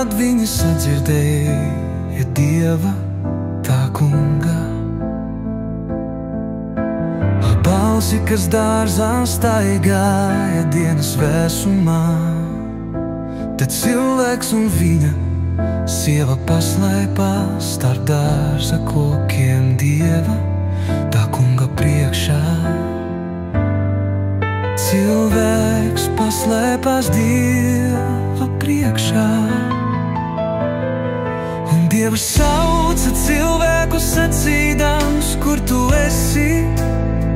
tad viņi sadzirdēja Dieva, tā kunga balsi, kas dārzā staigāja dienas vēsumā. Tad cilvēks un viņa sieva paslēpās starp dārza kokiem Dieva, tā kunga priekšā. Cilvēks paslēpās Dieva priekšā, un Dievs sauca cilvēku sacīdams: kur tu esi?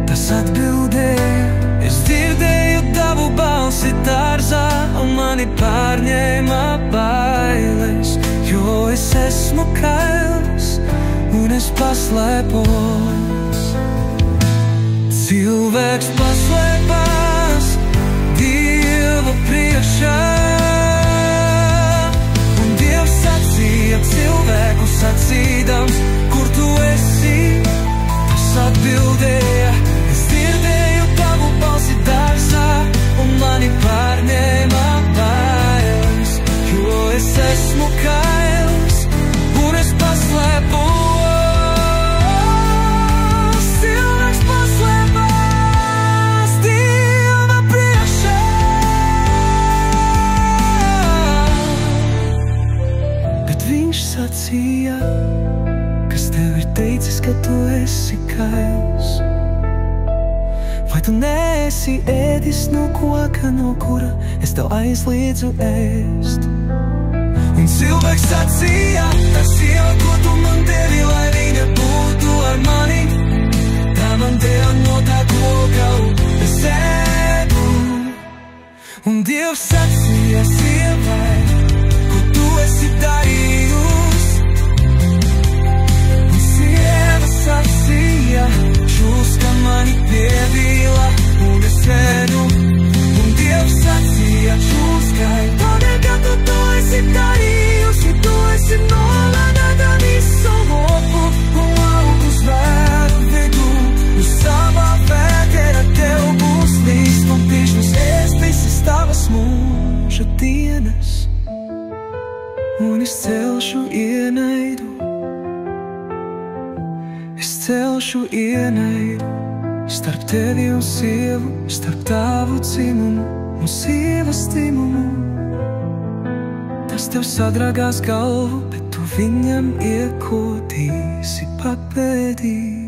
Tas atbildēja: es dzirdēju tavu balsi dārzā, un mani pārņēma bailes, jo es esmu kails un es paslēpos. Cilvēks paslēpās Dieva priekšā, un Dievs sacīja cilvēku sacīdams: kur tu esi? Tas atbildēja: es dzirdēju tavu balsi dārzā, un mani pārņēma bailes, jo es esmu kails un es paslēpos. Cilvēks paslēpās Dieva priekšā, bet viņš sacīja: kas tev ir teicis, ka tu esi kails? Vai tu neesi ēdis no koka, no kura es tev aizliedzu ēst? Un cilvēks sacīja: tas sieva, ko tu man devi, lai viņa būtu ar mani, tā man deva no tā koka, un es ēdu. Un Dievs sacīja sievai: ko tu esi darījusi? Un sieva sacīja: čūska mani pievīla, un es ēdu. Un Dievs sacīja čūskai: tādēļ, ka tu to esi darījusi, tu esi nolādēta visu lopu un lauku zvēru vidū. Uz savā vēdera tev būs līst, un pišķus ēst visas tavas mūža dienas, un es celšu ienaidu. Es celšu ienaidu starp tevi un sievu, starp tavu dzimumu un sievas dzimumu. Tas tev sadragās galvu, bet tu viņam iekodīsi pa pēdī.